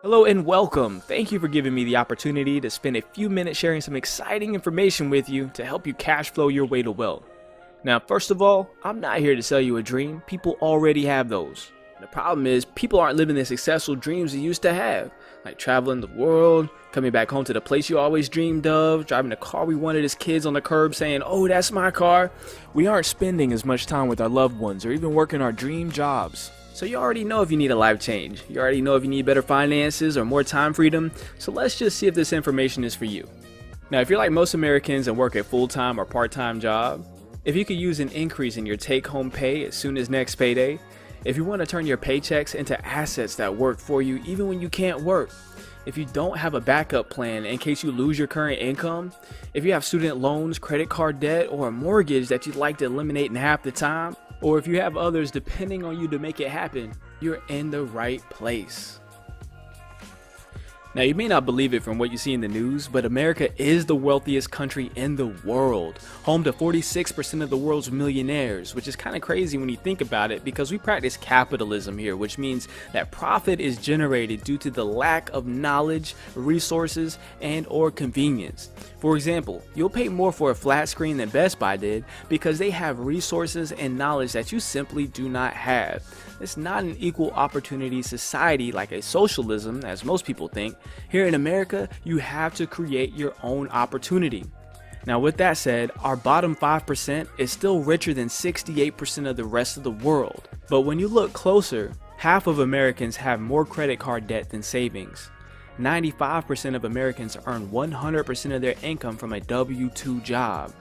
Hello and welcome. Thank you for giving me the opportunity to spend a few minutes sharing some exciting information with you to help you cash flow your way to wealth. Now, first of all, I'm not here to sell you a dream. People already have those. The problem is, people aren't living the successful dreams they used to have, like traveling the world, coming back home to the place you always dreamed of, driving the car we wanted as kids on the curb saying, "Oh, that's my car." We aren't spending as much time with our loved ones or even working our dream jobs. So you already know if you need a life change. You already know if you need better finances or more time freedom. So let's just see if this information is for you. Now, if you're like most Americans and work a full-time or part-time job, if you could use an increase in your take-home pay as soon as next payday, if you want to turn your paychecks into assets that work for you even when you can't work, if you don't have a backup plan in case you lose your current income, if you have student loans, credit card debt, or a mortgage that you'd like to eliminate in half the time, or if you have others depending on you to make it happen, you're in the right place. Now, you may not believe it from what you see in the news, but America is the wealthiest country in the world, home to 46% of the world's millionaires, which is kind of crazy when you think about it because we practice capitalism here, which means that profit is generated due to the lack of knowledge, resources, and or convenience. For example, you'll pay more for a flat screen than Best Buy did because they have resources and knowledge that you simply do not have. It's not an equal opportunity society like a socialism, as most people think. Here in America, you have to create your own opportunity. Now, with that said, our bottom 5% is still richer than 68% of the rest of the world. But when you look closer, half of Americans have more credit card debt than savings. 95% of Americans earn 100% of their income from a W-2 job.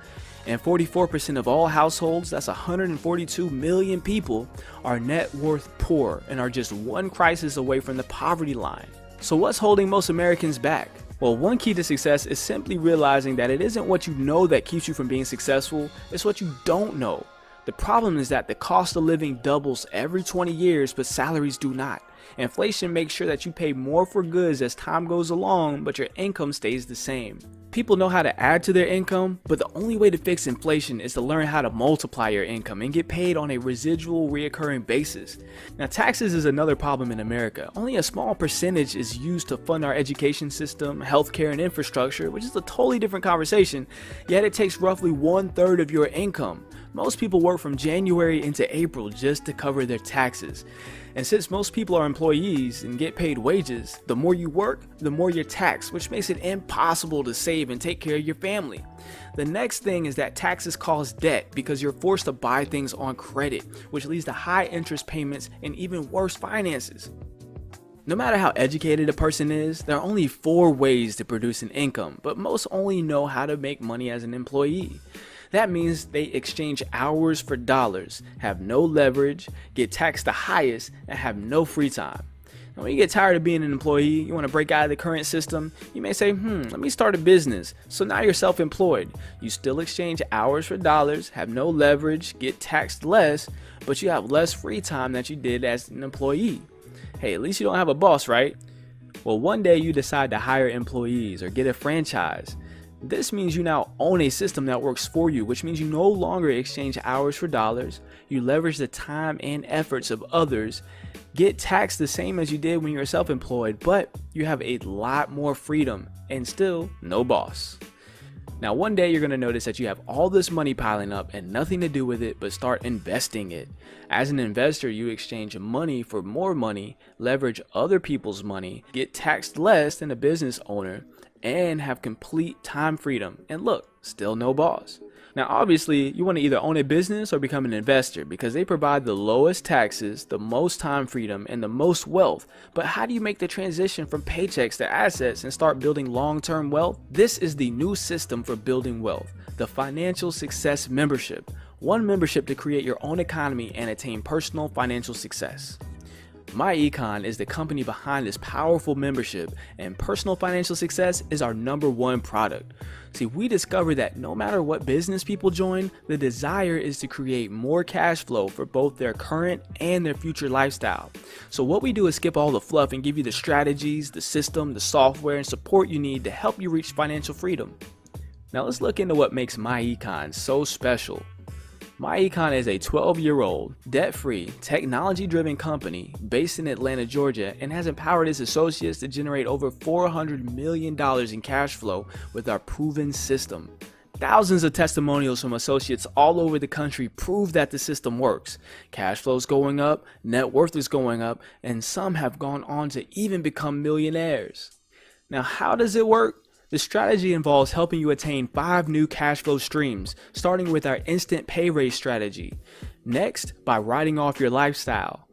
And 44% of all households, that's 142 million people, are net worth poor and are just one crisis away from the poverty line. So what's holding most Americans back? Well, one key to success is simply realizing that it isn't what you know that keeps you from being successful, it's what you don't know. The problem is that the cost of living doubles every 20 years, but salaries do not. Inflation makes sure that you pay more for goods as time goes along, but your income stays the same. People know how to add to their income, but the only way to fix inflation is to learn how to multiply your income and get paid on a residual reoccurring basis. Now, taxes is another problem in America. Only a small percentage is used to fund our education system, healthcare, and infrastructure, which is a totally different conversation, yet it takes roughly 1/3 of your income. Most people work from January into April just to cover their taxes. And since most people are employees and get paid wages, the more you work, the more you're taxed, which makes it impossible to save and take care of your family. The next thing is that taxes cause debt because you're forced to buy things on credit, which leads to high interest payments and even worse finances. No matter how educated a person is, there are only 4 ways to produce an income, but most only know how to make money as an employee. That means they exchange hours for dollars, have no leverage, get taxed the highest, and have no free time. Now, when you get tired of being an employee, you want to break out of the current system, you may say, let me start a business. So now you're self-employed. You still exchange hours for dollars, have no leverage, get taxed less, but you have less free time than you did as an employee. Hey, at least you don't have a boss, right? Well, one day you decide to hire employees or get a franchise. This means you now own a system that works for you, which means you no longer exchange hours for dollars, you leverage the time and efforts of others, get taxed the same as you did when you were self-employed, but you have a lot more freedom and still no boss. Now, one day you're going to notice that you have all this money piling up and nothing to do with it but start investing it. As an investor, you exchange money for more money, leverage other people's money, get taxed less than a business owner, and have complete time freedom. And look, still no boss. Now, obviously, you want to either own a business or become an investor because they provide the lowest taxes, the most time freedom, and the most wealth. But how do you make the transition from paychecks to assets and start building long-term wealth? This is the new system for building wealth, the Financial Success Membership. One membership to create your own economy and attain personal financial success. MyEcon is the company behind this powerful membership, and personal financial success is our #1 product. See, we discovered that no matter what business people join, the desire is to create more cash flow for both their current and their future lifestyle. So what we do is skip all the fluff and give you the strategies, the system, the software, and support you need to help you reach financial freedom. Now let's look into what makes MyEcon so special. MyEcon is a 12-year-old, debt-free, technology-driven company based in Atlanta, Georgia, and has empowered its associates to generate over $400 million in cash flow with our proven system. Thousands of testimonials from associates all over the country prove that the system works. Cash flow is going up, net worth is going up, and some have gone on to even become millionaires. Now, how does it work? The strategy involves helping you attain 5 new cash flow streams, starting with our instant pay raise strategy. Next, by writing off your lifestyle.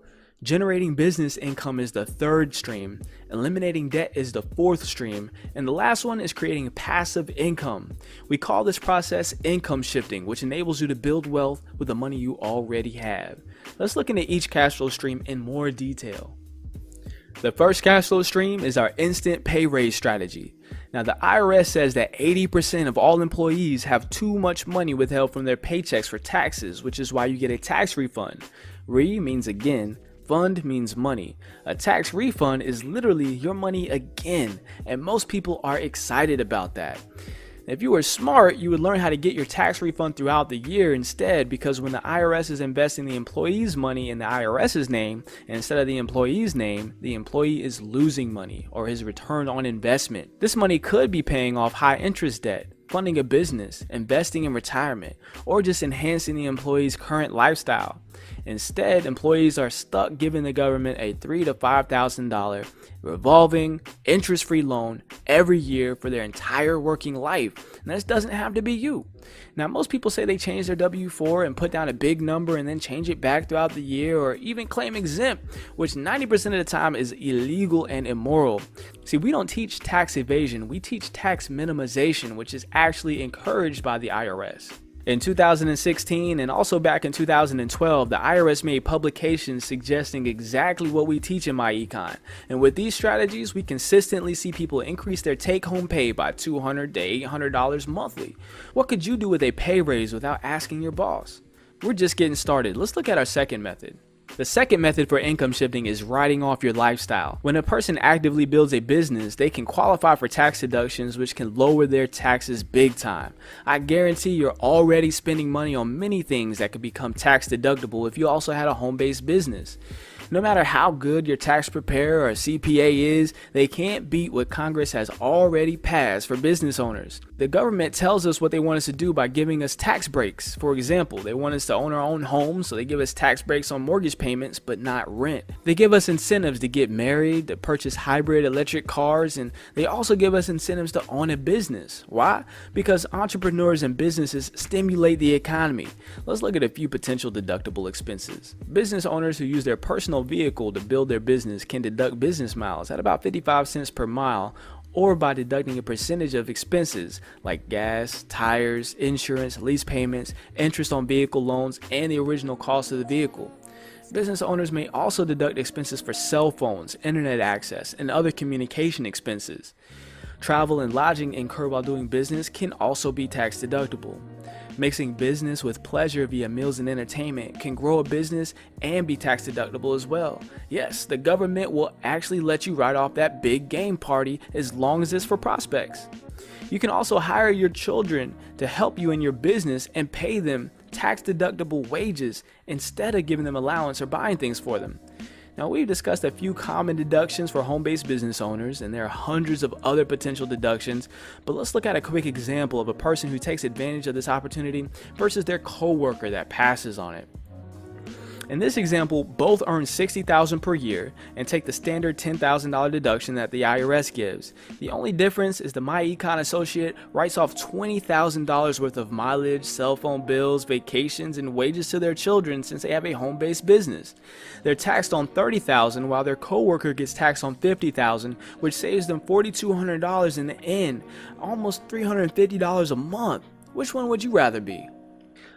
Generating business income is the 3rd stream, eliminating debt is the 4th stream, and the last one is creating passive income. We call this process income shifting, which enables you to build wealth with the money you already have. Let's look into each cash flow stream in more detail. The first cash flow stream is our instant pay raise strategy. Now, the IRS says that 80% of all employees have too much money withheld from their paychecks for taxes, which is why you get a tax refund. Re means again. Fund means money. A tax refund is literally your money again, and most people are excited about that. If you were smart, you would learn how to get your tax refund throughout the year instead, because when the IRS is investing the employee's money in the IRS's name instead of the employee's name, the employee is losing money or his return on investment. This money could be paying off high interest debt, funding a business, investing in retirement, or just enhancing the employee's current lifestyle. Instead, employees are stuck giving the government a $3,000 to $5,000 revolving interest-free loan every year for their entire working life. And this doesn't have to be you. Now, most people say they change their W-4 and put down a big number and then change it back throughout the year, or even claim exempt, which 90% of the time is illegal and immoral. See, we don't teach tax evasion, we teach tax minimization, which is actually encouraged by the IRS. In 2016 and also back in 2012, the IRS made publications suggesting exactly what we teach in MyEcon. And with these strategies, we consistently see people increase their take-home pay by $200 to $800 monthly. What could you do with a pay raise without asking your boss? We're just getting started. Let's look at our second method. The second method for income shifting is writing off your lifestyle. When a person actively builds a business, they can qualify for tax deductions, which can lower their taxes big time. I guarantee you're already spending money on many things that could become tax deductible if you also had a home-based business. No matter how good your tax preparer or CPA is, they can't beat what Congress has already passed for business owners. The government tells us what they want us to do by giving us tax breaks. For example, they want us to own our own homes, so they give us tax breaks on mortgage payments, but not rent. They give us incentives to get married, to purchase hybrid electric cars, and they also give us incentives to own a business. Why? Because entrepreneurs and businesses stimulate the economy. Let's look at a few potential deductible expenses. Business owners who use their personal vehicle to build their business can deduct business miles at about 55 cents per mile, or by deducting a percentage of expenses like gas, tires, insurance, lease payments, interest on vehicle loans, and the original cost of the vehicle. Business owners may also deduct expenses for cell phones, internet access, and other communication expenses. Travel and lodging incurred while doing business can also be tax deductible. Mixing business with pleasure via meals and entertainment can grow a business and be tax deductible as well. Yes, the government will actually let you write off that big game party as long as it's for prospects. You can also hire your children to help you in your business and pay them tax deductible wages instead of giving them allowance or buying things for them. Now, we've discussed a few common deductions for home-based business owners, and there are hundreds of other potential deductions, but let's look at a quick example of a person who takes advantage of this opportunity versus their coworker that passes on it. In this example, both earn $60,000 per year and take the standard $10,000 deduction that the IRS gives. The only difference is the MyEcon associate writes off $20,000 worth of mileage, cell phone bills, vacations, and wages to their children since they have a home-based business. They're taxed on $30,000 while their coworker gets taxed on $50,000, which saves them $4,200 in the end, almost $350 a month. Which one would you rather be?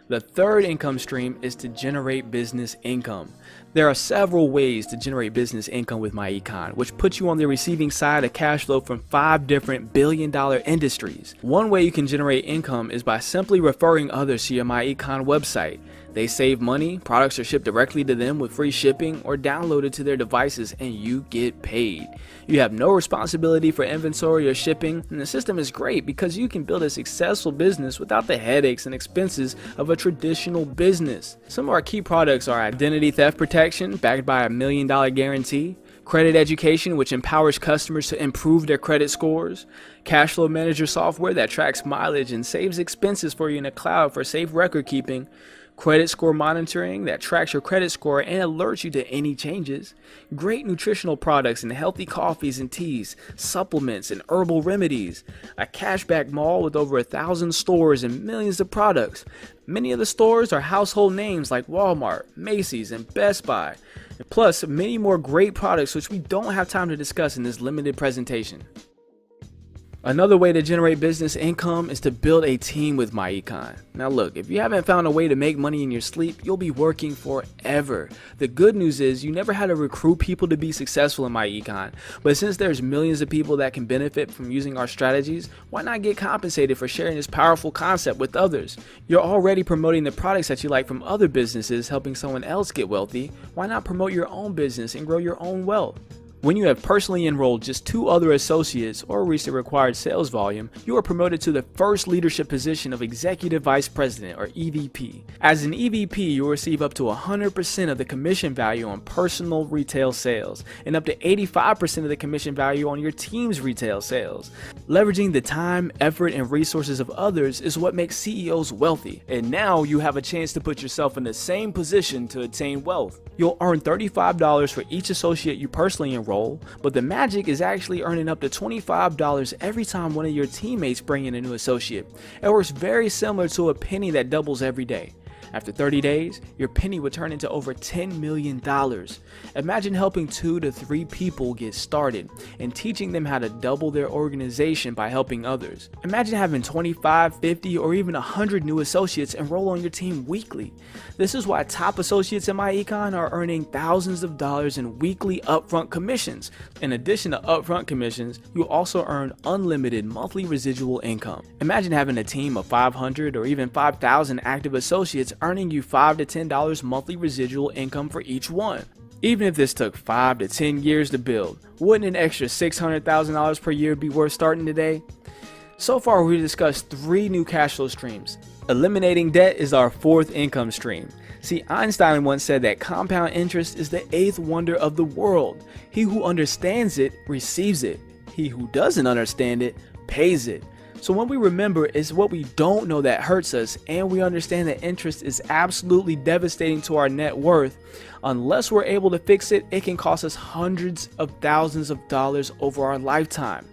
The third income stream is to generate business income. There are several ways to generate business income with MyEcon, which puts you on the receiving side of cash flow from 5 different billion-dollar industries. One way you can generate income is by simply referring others to your MyEcon website. They save money, products are shipped directly to them with free shipping or downloaded to their devices, and you get paid. You have no responsibility for inventory or shipping, and the system is great because you can build a successful business without the headaches and expenses of a traditional business. Some of our key products are identity theft protection, backed by a $1 million guarantee, credit education, which empowers customers to improve their credit scores, cash flow manager software that tracks mileage and saves expenses for you in the cloud for safe record keeping, credit score monitoring that tracks your credit score and alerts you to any changes, great nutritional products and healthy coffees and teas, supplements and herbal remedies, a cashback mall with over 1,000 stores and millions of products. Many of the stores are household names like Walmart, Macy's, and Best Buy, plus many more great products which we don't have time to discuss in this limited presentation. Another way to generate business income is to build a team with MyEcon. Now look, if you haven't found a way to make money in your sleep, you'll be working forever. The good news is you never had to recruit people to be successful in MyEcon, but since there's millions of people that can benefit from using our strategies, why not get compensated for sharing this powerful concept with others? You're already promoting the products that you like from other businesses, helping someone else get wealthy. Why not promote your own business and grow your own wealth? When you have personally enrolled just 2 other associates or reach the required sales volume, you are promoted to the first leadership position of Executive Vice President or EVP. As an EVP, you will receive up to 100% of the commission value on personal retail sales and up to 85% of the commission value on your team's retail sales. Leveraging the time, effort, and resources of others is what makes CEOs wealthy, and now you have a chance to put yourself in the same position to attain wealth. You'll earn $35 for each associate you personally enroll, but the magic is actually earning up to $25 every time one of your teammates bring in a new associate. It works very similar to a penny that doubles every day. After 30 days, your penny would turn into over $10 million. Imagine helping 2 to 3 people get started and teaching them how to double their organization by helping others. Imagine having 25, 50, or even 100 new associates enroll on your team weekly. This is why top associates in MyEcon are earning thousands of dollars in weekly upfront commissions. In addition to upfront commissions, you also earn unlimited monthly residual income. Imagine having a team of 500 or even 5,000 active associates earning you $5 to $10 monthly residual income for each one. Even if this took 5 to 10 years to build, wouldn't an extra $600,000 per year be worth starting today? So far, we discussed 3 new cash flow streams. Eliminating debt is our 4th income stream. See, Einstein once said that compound interest is the 8th wonder of the world. He who understands it receives it. He who doesn't understand it pays it. So when we remember it's what we don't know that hurts us, and we understand that interest is absolutely devastating to our net worth, unless we're able to fix it, it can cost us hundreds of thousands of dollars over our lifetime.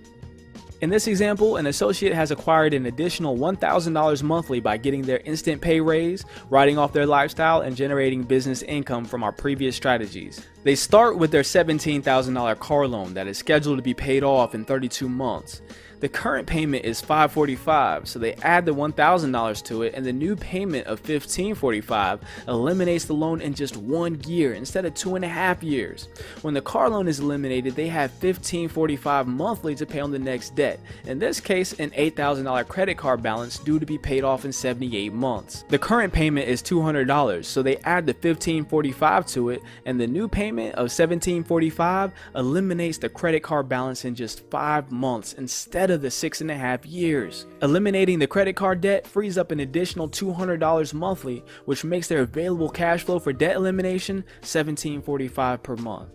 In this example, an associate has acquired an additional $1,000 monthly by getting their instant pay raise, writing off their lifestyle, and generating business income from our previous strategies. They start with their $17,000 car loan that is scheduled to be paid off in 32 months. The current payment is $545, so they add the $1,000 to it, and the new payment of $1,545 eliminates the loan in just 1 year instead of 2.5 years. When the car loan is eliminated, they have $1,545 monthly to pay on the next debt. In this case, an $8,000 credit card balance due to be paid off in 78 months. The current payment is $200, so they add the $1,545 to it, and the new payment of $1,745 eliminates the credit card balance in just 5 months instead of the 6.5 years. Eliminating the credit card debt frees up an additional $200 monthly, which makes their available cash flow for debt elimination $1,745 per month.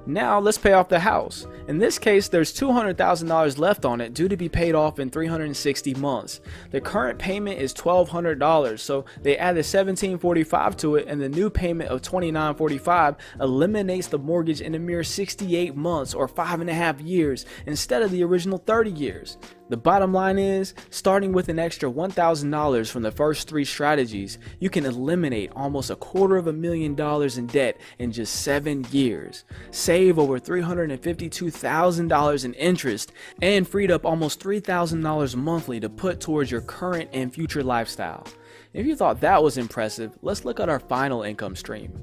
Now let's pay off the house. In this case, there's $200,000 left on it due to be paid off in 360 months. The current payment is $1,200, so they add the $1,745 to it, and the new payment of $2,945 eliminates the mortgage in a mere 68 months or 5.5 years instead of the original 30 years. The bottom line is, starting with an extra $1,000 from the first 3 strategies, you can eliminate almost $250,000 in debt in just 7 years, save over $352,000 in interest, and freed up almost $3,000 monthly to put towards your current and future lifestyle. If you thought that was impressive, let's look at our final income stream.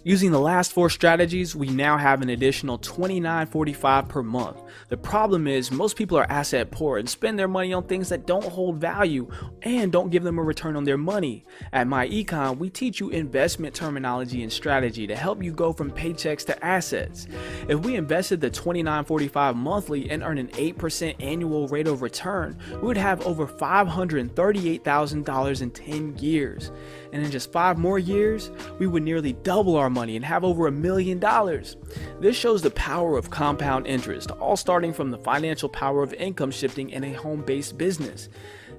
Using the last 4 strategies, we now have an additional $29.45 per month. The problem is most people are asset poor and spend their money on things that don't hold value and don't give them a return on their money. At MyEcon, we teach you investment terminology and strategy to help you go from paychecks to assets. If we invested the $29.45 monthly and earn an 8% annual rate of return, we would have over $538,000 in 10 years. And in just 5 more years, we would nearly double our money and have over $1 million. This shows the power of compound interest, all starting from the financial power of income shifting in a home-based business.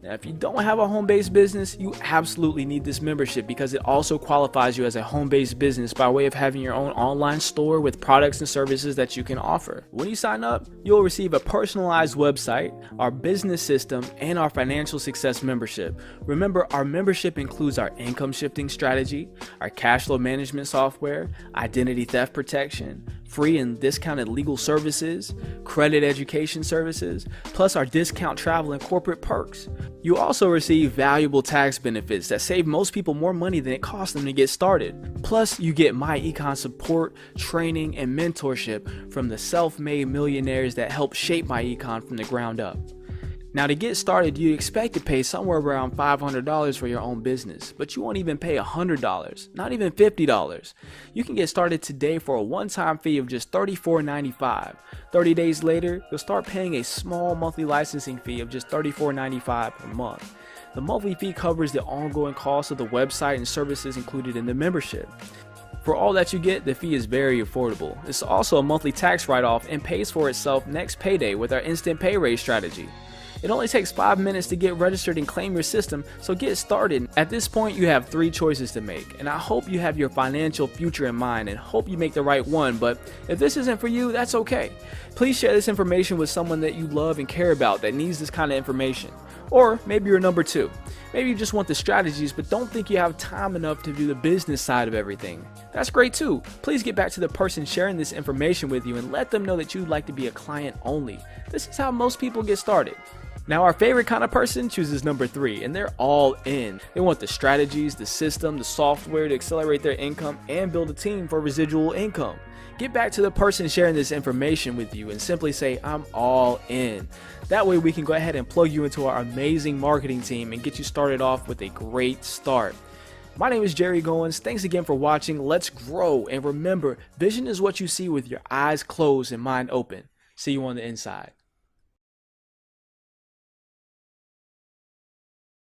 Now, if you don't have a home-based business, you absolutely need this membership because it also qualifies you as a home-based business by way of having your own online store with products and services that you can offer. When you sign up, you'll receive a personalized website, our business system, and our financial success membership. Remember, our membership includes our income shifting strategy, our cash flow management software, identity theft protection, free and discounted legal services, credit education services, plus our discount travel and corporate perks. You also receive valuable tax benefits that save most people more money than it costs them to get started. Plus, you get MyEcon support, training, and mentorship from the self-made millionaires that help shape MyEcon from the ground up. Now, to get started, you expect to pay somewhere around $500 for your own business, but you won't even pay $100, not even $50. You can get started today for a one-time fee of just $34.95. 30 days later, you'll start paying a small monthly licensing fee of just $34.95 per month. The monthly fee covers the ongoing cost of the website and services included in the membership. For all that you get, the fee is very affordable. It's also a monthly tax write-off and pays for itself next payday with our instant pay raise strategy. It only takes 5 minutes to get registered and claim your system, so get started. At this point, you have 3 choices to make, and I hope you have your financial future in mind and hope you make the right one, but if this isn't for you, that's okay. Please share this information with someone that you love and care about that needs this kind of information. Or maybe you're number 2. Maybe you just want the strategies but don't think you have time enough to do the business side of everything. That's great too. Please get back to the person sharing this information with you and let them know that you'd like to be a client only. This is how most people get started. Now, our favorite kind of person chooses number 3, and they're all in. They want the strategies, the system, the software to accelerate their income and build a team for residual income. Get back to the person sharing this information with you and simply say, I'm all in. That way we can go ahead and plug you into our amazing marketing team and get you started off with a great start. My name is Jerry Goins. Thanks again for watching. Let's grow. And remember, vision is what you see with your eyes closed and mind open. See you on the inside.